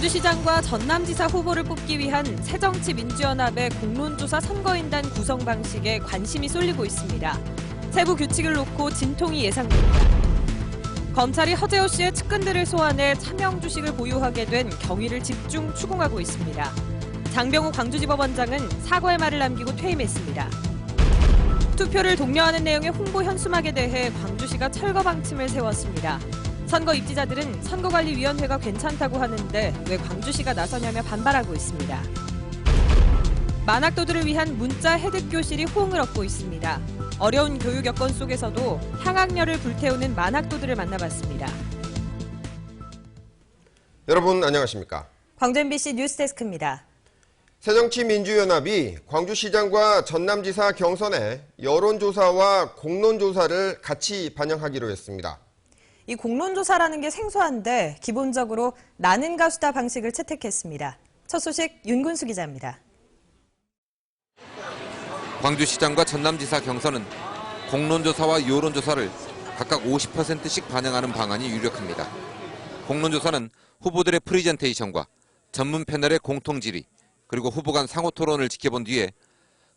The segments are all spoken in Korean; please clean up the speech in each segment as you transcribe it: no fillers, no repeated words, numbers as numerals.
광주시장과 전남지사 후보를 뽑기 위한 새정치민주연합의 공론조사 선거인단 구성 방식에 관심이 쏠리고 있습니다. 세부 규칙을 놓고 진통이 예상됩니다. 검찰이 허재호 씨의 측근들을 소환해 차명 주식을 보유하게 된 경위를 집중 추궁하고 있습니다. 장병우 광주지법원장은 사과의 말을 남기고 퇴임했습니다. 투표를 독려하는 내용의 홍보 현수막에 대해 광주시가 철거 방침을 세웠습니다. 선거 입지자들은 선거관리위원회가 괜찮다고 하는데 왜 광주시가 나서냐며 반발하고 있습니다. 만학도들을 위한 문자 해득 교실이 호응을 얻고 있습니다. 어려운 교육 여건 속에서도 향학열을 불태우는 만학도들을 만나봤습니다. 여러분 안녕하십니까? 광주 MBC 뉴스데스크입니다. 새정치민주연합이 광주시장과 전남지사 경선에 여론조사와 공론조사를 같이 반영하기로 했습니다. 이 공론조사라는 게 생소한데 기본적으로 나는 가수다 방식을 채택했습니다. 첫 소식 윤근수 기자입니다. 광주시장과 전남지사 경선은 공론조사와 여론조사를 각각 50%씩 반영하는 방안이 유력합니다. 공론조사는 후보들의 프리젠테이션과 전문 패널의 공통 질의, 그리고 후보 간 상호 토론을 지켜본 뒤에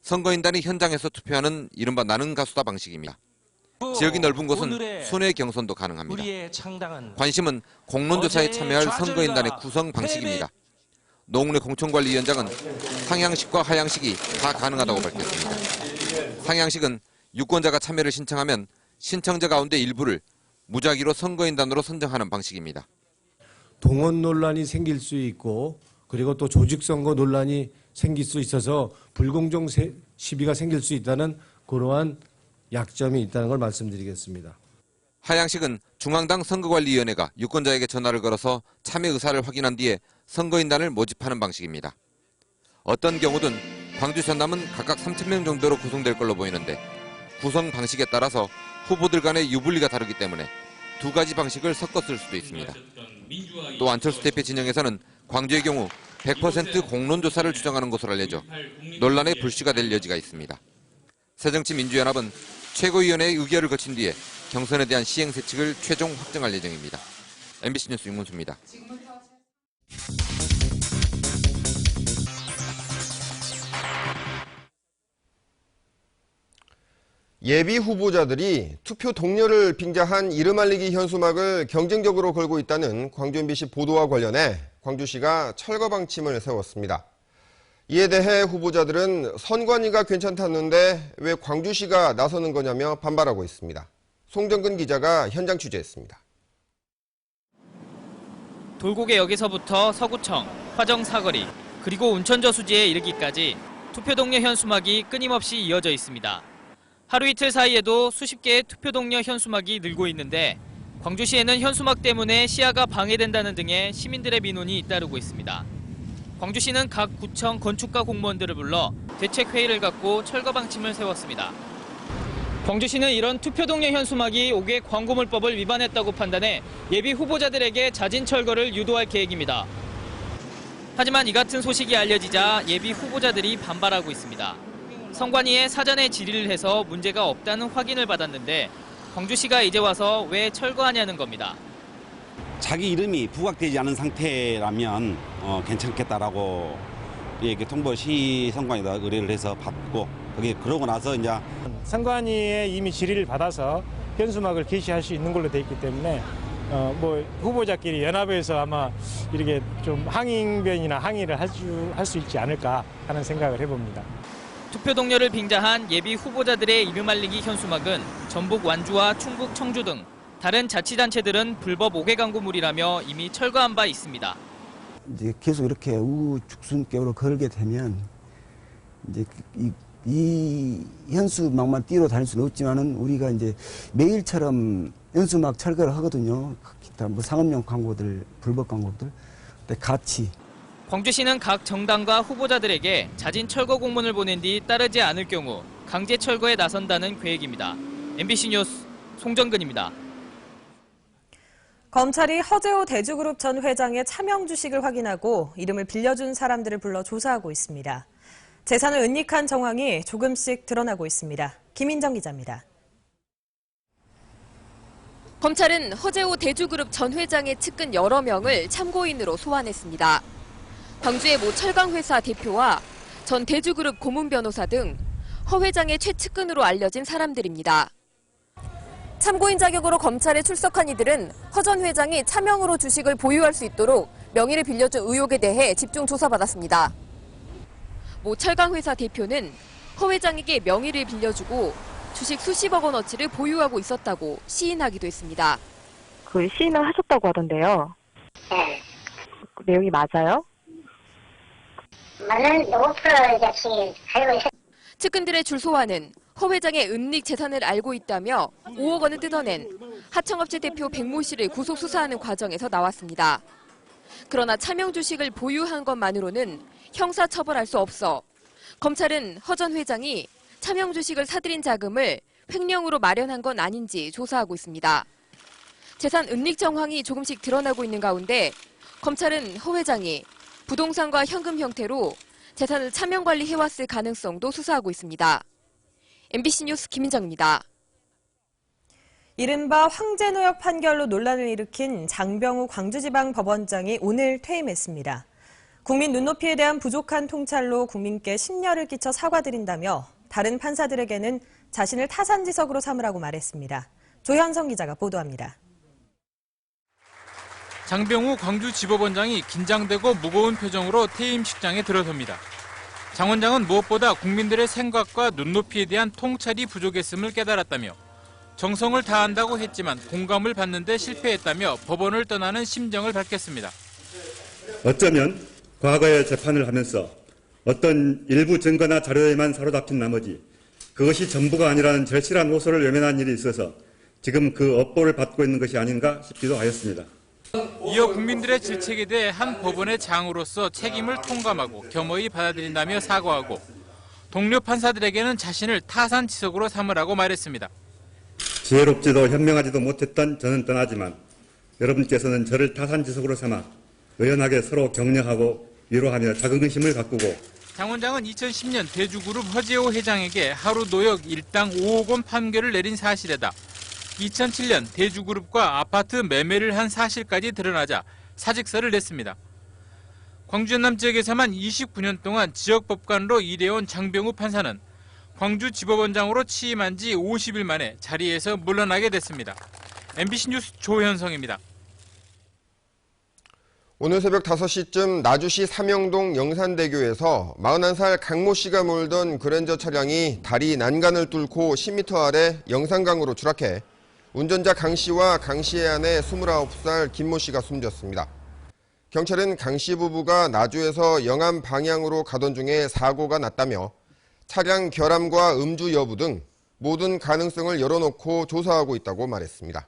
선거인단이 현장에서 투표하는 이른바 나는 가수다 방식입니다. 지역이 넓은 곳은 순회 경선도 가능합니다. 관심은 공론조사에 참여할 선거인단의 구성 방식입니다. 노웅래 공천관리위원장은 상향식과 하향식이 다 가능하다고 밝혔습니다. 상향식은 유권자가 참여를 신청하면 신청자 가운데 일부를 무작위로 선거인단으로 선정하는 방식입니다. 동원 논란이 생길 수 있고 그리고 또 조직선거 논란이 생길 수 있어서 불공정 시비가 생길 수 있다는 그러한 약점이 있다는 걸 말씀드리겠습니다. 하향식은 중앙당 선거관리위원회가 유권자에게 전화를 걸어서 참여 의사를 확인한 뒤에 선거인단을 모집하는 방식입니다. 어떤 경우든 광주 전남은 각각 3,000명 정도로 구성될 걸로 보이는데 구성 방식에 따라서 후보들 간의 유불리가 다르기 때문에 두 가지 방식을 섞어 쓸 수도 있습니다. 또 안철수 대표 진영에서는 광주의 경우 100% 공론조사를 주장하는 것으로 알려져 논란의 불씨가 될 여지가 있습니다. 새정치민주연합은 최고위원회의 의결을 거친 뒤에 경선에 대한 시행세칙을 최종 확정할 예정입니다. MBC 뉴스 윤문수입니다. 예비 후보자들이 투표 동료를 빙자한 이름 알리기 현수막을 경쟁적으로 걸고 있다는 광주 MBC 보도와 관련해 광주시가 철거 방침을 세웠습니다. 이에 대해 후보자들은 선관위가 괜찮다는데 왜 광주시가 나서는 거냐며 반발하고 있습니다. 송정근 기자가 현장 취재했습니다. 돌고개역에서부터 서구청, 화정 사거리, 그리고 운천저수지에 이르기까지 투표 동료 현수막이 끊임없이 이어져 있습니다. 하루 이틀 사이에도 수십 개의 투표 동료 현수막이 늘고 있는데 광주시에는 현수막 때문에 시야가 방해된다는 등의 시민들의 민원이 잇따르고 있습니다. 광주시는 각 구청 건축가 공무원들을 불러 대책회의를 갖고 철거 방침을 세웠습니다. 광주시는 이런 투표 동료 현수막이 5개 광고물법을 위반했다고 판단해 예비 후보자들에게 자진 철거를 유도할 계획입니다. 하지만 이 같은 소식이 알려지자 예비 후보자들이 반발하고 있습니다. 선관위에 사전에 질의를 해서 문제가 없다는 확인을 받았는데 광주시가 이제 와서 왜 철거하냐는 겁니다. 자기 이름이 부각되지 않은 상태라면 괜찮겠다라고 통보시 선관위에다 의뢰를 해서 받고 그러고 나서 이제 선관위에 이미 질의를 받아서 현수막을 게시할 수 있는 걸로 돼 있기 때문에 후보자끼리 연합해서 아마 이렇게 좀 항의변이나 항의를 할 수 있지 않을까 하는 생각을 해봅니다. 투표 동료를 빙자한 예비 후보자들의 이름 알리기 현수막은 전북 완주와 충북 청주 등 다른 자치단체들은 불법 5개 광고물이라며 이미 철거한 바 있습니다. 이제 계속 이렇게 우후죽순격으로 걸게 되면 이제 이 현수막만 띄러 다닐 수는 없지만은 우리가 이제 매일처럼 현수막 철거를 하거든요. 기타 상업용 광고들, 불법 광고들, 같이. 광주시는 각 정당과 후보자들에게 자진 철거 공문을 보낸 뒤 따르지 않을 경우 강제 철거에 나선다는 계획입니다. MBC 뉴스 송정근입니다. 검찰이 허재호 대주그룹 전 회장의 차명 주식을 확인하고 이름을 빌려준 사람들을 불러 조사하고 있습니다. 재산을 은닉한 정황이 조금씩 드러나고 있습니다. 김인정 기자입니다. 검찰은 허재호 대주그룹 전 회장의 측근 여러 명을 참고인으로 소환했습니다. 광주의 모 철강회사 대표와 전 대주그룹 고문 변호사 등 허 회장의 최측근으로 알려진 사람들입니다. 참고인 자격으로 검찰에 출석한 이들은 허 전 회장이 차명으로 주식을 보유할 수 있도록 명의를 빌려준 의혹에 대해 집중 조사받았습니다. 모 철강회사 대표는 허 회장에게 명의를 빌려주고 주식 수십억 원어치를 보유하고 있었다고 시인하기도 했습니다. 그 시인을 하셨다고 하던데요. 네. 그 내용이 맞아요? 맞는 5% 같이 알고 있었. 측근들의 줄소환은 허 회장의 은닉 재산을 알고 있다며 5억 원을 뜯어낸 하청업체 대표 백모 씨를 구속 수사하는 과정에서 나왔습니다. 그러나 차명 주식을 보유한 것만으로는 형사 처벌할 수 없어 검찰은 허 전 회장이 차명 주식을 사들인 자금을 횡령으로 마련한 건 아닌지 조사하고 있습니다. 재산 은닉 정황이 조금씩 드러나고 있는 가운데 검찰은 허 회장이 부동산과 현금 형태로 재산을 차명 관리해왔을 가능성도 수사하고 있습니다. MBC 뉴스 김민정입니다. 이른바 황제노역 판결로 논란을 일으킨 장병우 광주지방법원장이 오늘 퇴임했습니다. 국민 눈높이에 대한 부족한 통찰로 국민께 심려를 끼쳐 사과드린다며 다른 판사들에게는 자신을 타산지석으로 삼으라고 말했습니다. 조현성 기자가 보도합니다. 장병우 광주지법원장이 긴장되고 무거운 표정으로 퇴임식장에 들어섭니다. 장 원장은 무엇보다 국민들의 생각과 눈높이에 대한 통찰이 부족했음을 깨달았다며 정성을 다한다고 했지만 공감을 받는 데 실패했다며 법원을 떠나는 심정을 밝혔습니다. 어쩌면 과거의 재판을 하면서 어떤 일부 증거나 자료에만 사로잡힌 나머지 그것이 전부가 아니라는 절실한 호소를 외면한 일이 있어서 지금 그 업보를 받고 있는 것이 아닌가 싶기도 하였습니다. 이어 국민들의 질책에 대해 한 법원의 장으로서 책임을 통감하고 겸허히 받아들인다며 사과하고 동료 판사들에게는 자신을 타산지석으로 삼으라고 말했습니다. 지혜롭지도 현명하지도 못했던 저는 떠나지만 여러분께서는 저를 타산지석으로 삼아 의연하게 서로 격려하고 위로하며 자긍심을 가꾸고. 장 원장은 2010년 대주그룹 허재호 회장에게 하루 노역 일당 5억 원 판결을 내린 사실에다 2007년 대주그룹과 아파트 매매를 한 사실까지 드러나자 사직서를 냈습니다. 광주 전남 지역에서만 29년 동안 지역법관으로 일해온 장병우 판사는 광주지법원장으로 취임한 지 50일 만에 자리에서 물러나게 됐습니다. MBC 뉴스 조현성입니다. 오늘 새벽 5시쯤 나주시 삼영동 영산대교에서 41살 강모 씨가 몰던 그랜저 차량이 다리 난간을 뚫고 10m 아래 영산강으로 추락해 운전자 강 씨와 강 씨의 아내 29살 김모 씨가 숨졌습니다. 경찰은 강 씨 부부가 나주에서 영암 방향으로 가던 중에 사고가 났다며 차량 결함과 음주 여부 등 모든 가능성을 열어놓고 조사하고 있다고 말했습니다.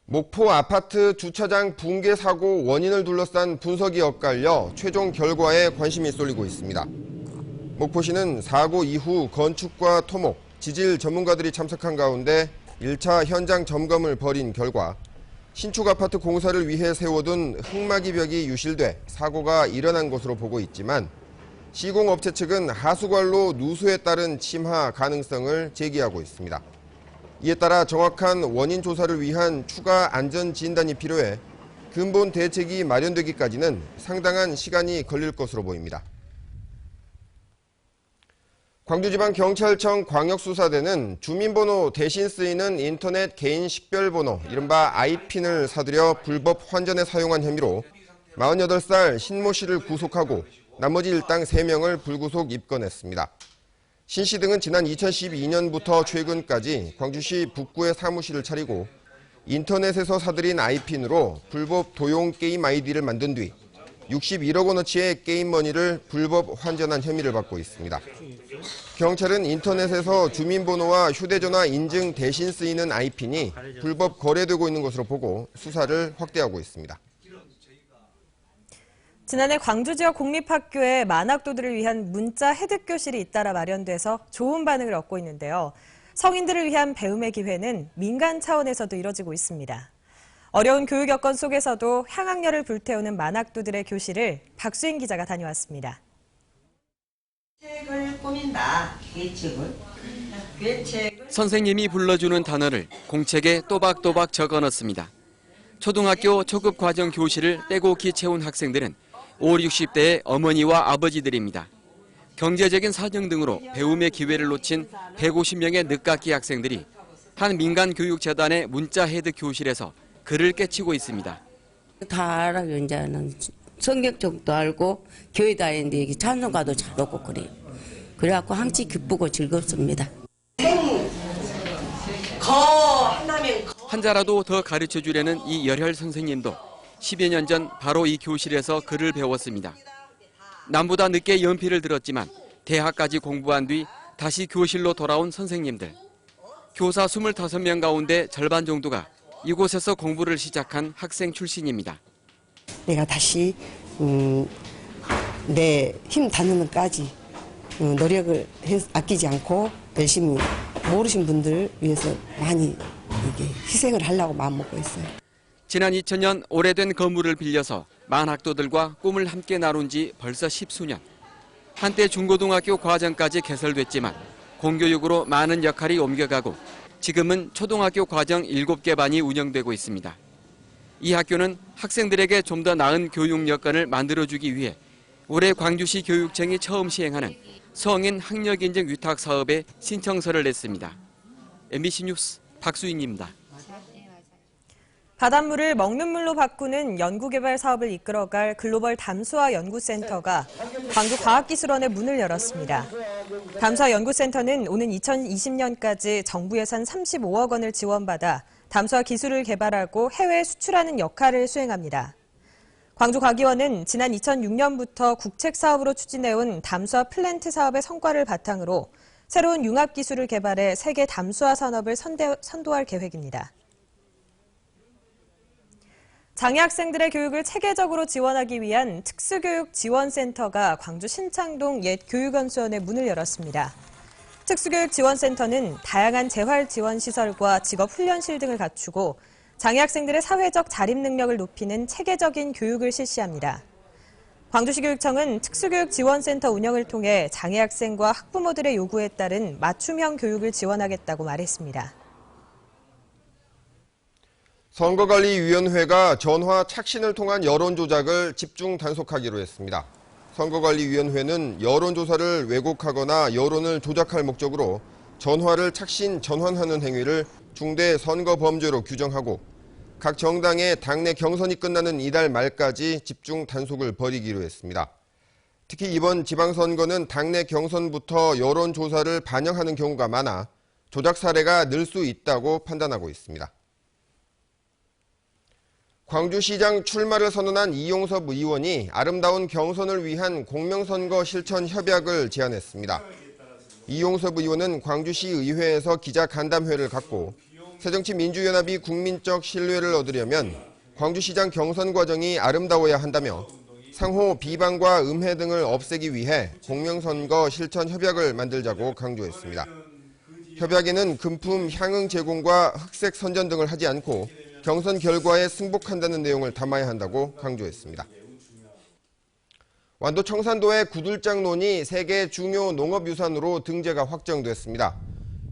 목포 아파트 주차장 붕괴 사고 원인을 둘러싼 분석이 엇갈려 최종 결과에 관심이 쏠리고 있습니다. 목포시는 사고 이후 건축과 토목, 지질 전문가들이 참석한 가운데 1차 현장 점검을 벌인 결과 신축 아파트 공사를 위해 세워둔 흙막이 벽이 유실돼 사고가 일어난 것으로 보고 있지만 시공업체 측은 하수관로 누수에 따른 침하 가능성을 제기하고 있습니다. 이에 따라 정확한 원인 조사를 위한 추가 안전 진단이 필요해 근본 대책이 마련되기까지는 상당한 시간이 걸릴 것으로 보입니다. 광주지방경찰청 광역수사대는 주민번호 대신 쓰이는 인터넷 개인 식별번호, 이른바 아이핀을 사들여 불법 환전에 사용한 혐의로 48살 신모 씨를 구속하고 나머지 일당 3명을 불구속 입건했습니다. 신 씨 등은 지난 2012년부터 최근까지 광주시 북구에 사무실을 차리고 인터넷에서 사들인 아이핀으로 불법 도용 게임 아이디를 만든 뒤 61억 원어치의 게임머니를 불법 환전한 혐의를 받고 있습니다. 경찰은 인터넷에서 주민번호와 휴대전화 인증 대신 쓰이는 아이핀이 불법 거래되고 있는 것으로 보고 수사를 확대하고 있습니다. 지난해 광주 지역 공립학교에 만학도들을 위한 문자 해득 교실이 잇따라 마련돼서 좋은 반응을 얻고 있는데요. 성인들을 위한 배움의 기회는 민간 차원에서도 이뤄지고 있습니다. 어려운 교육 여건 속에서도 향학열을 불태우는 만학도들의 교실을 박수인 기자가 다녀왔습니다. 책을 꾸민다. 이 책을 선생님이 불러주는 단어를 공책에 또박또박 적어넣습니다. 초등학교 초급 과정 교실을 빼곡히 채운 학생들은 50, 60대의 어머니와 아버지들입니다. 경제적인 사정 등으로 배움의 기회를 놓친 150명의 늦깎이 학생들이 한 민간 교육재단의 문자 헤드 교실에서 글을 깨치고 있습니다. 다 알아요. 이제는 성경책도 알고 교회 다니는데 찬송가도 잘 오고 그래요. 그래갖고 항상 기쁘고 즐겁습니다. 한자라도 더 가르쳐 주려는 이 열혈 선생님도 10여 년 전 바로 이 교실에서 글을 배웠습니다. 남보다 늦게 연필을 들었지만 대학까지 공부한 뒤 다시 교실로 돌아온 선생님들. 교사 25명 가운데 절반 정도가 이곳에서 공부를 시작한 학생 출신입니다. 내가 다시 내 힘 닿는 것까지 노력을 아끼지 않고 열심히 모르신 분들을 위해서 많이 희생을 하려고 마음먹고 있어요. 지난 2000년 오래된 건물을 빌려서 만학도들과 꿈을 함께 나눈 지 벌써 10수년. 한때 중고등학교 과정까지 개설됐지만 공교육으로 많은 역할이 옮겨가고 지금은 초등학교 과정 7개 반이 운영되고 있습니다. 이 학교는 학생들에게 좀 더 나은 교육 여건을 만들어주기 위해 올해 광주시 교육청이 처음 시행하는 성인 학력인증 위탁 사업에 신청서를 냈습니다. MBC 뉴스 박수인입니다. 바닷물을 먹는 물로 바꾸는 연구개발 사업을 이끌어갈 글로벌 담수화 연구센터가 광주과학기술원에 문을 열었습니다. 담수화 연구센터는 오는 2020년까지 정부 예산 35억 원을 지원받아 담수화 기술을 개발하고 해외에 수출하는 역할을 수행합니다. 광주과기원은 지난 2006년부터 국책사업으로 추진해온 담수화 플랜트 사업의 성과를 바탕으로 새로운 융합기술을 개발해 세계 담수화 산업을 선도할 계획입니다. 장애 학생들의 교육을 체계적으로 지원하기 위한 특수교육지원센터가 광주 신창동 옛 교육연수원에 문을 열었습니다. 특수교육지원센터는 다양한 재활지원시설과 직업훈련실 등을 갖추고 장애 학생들의 사회적 자립 능력을 높이는 체계적인 교육을 실시합니다. 광주시 교육청은 특수교육지원센터 운영을 통해 장애 학생과 학부모들의 요구에 따른 맞춤형 교육을 지원하겠다고 말했습니다. 선거관리위원회가 전화 착신을 통한 여론조작을 집중 단속하기로 했습니다. 선거관리위원회는 여론조사를 왜곡하거나 여론을 조작할 목적으로 전화를 착신 전환하는 행위를 중대 선거범죄로 규정하고 각 정당의 당내 경선이 끝나는 이달 말까지 집중 단속을 벌이기로 했습니다. 특히 이번 지방선거는 당내 경선부터 여론조사를 반영하는 경우가 많아 조작 사례가 늘 수 있다고 판단하고 있습니다. 광주시장 출마를 선언한 이용섭 의원이 아름다운 경선을 위한 공명선거 실천 협약을 제안했습니다. 이용섭 의원은 광주시 의회에서 기자간담회를 갖고 새정치민주연합이 국민적 신뢰를 얻으려면 광주시장 경선 과정이 아름다워야 한다며 상호 비방과 음해 등을 없애기 위해 공명선거 실천 협약을 만들자고 강조했습니다. 협약에는 금품 향응 제공과 흑색 선전 등을 하지 않고 경선 결과에 승복한다는 내용을 담아야 한다고 강조했습니다. 완도 청산도의 구들장논이 세계 중요 농업유산으로 등재가 확정됐습니다.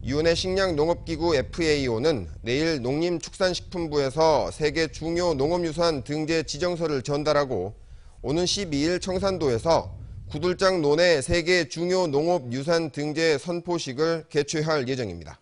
유엔의 식량농업기구 FAO는 내일 농림축산식품부에서 세계 중요 농업유산 등재 지정서를 전달하고 오는 12일 청산도에서 구들장논의 세계 중요 농업유산 등재 선포식을 개최할 예정입니다.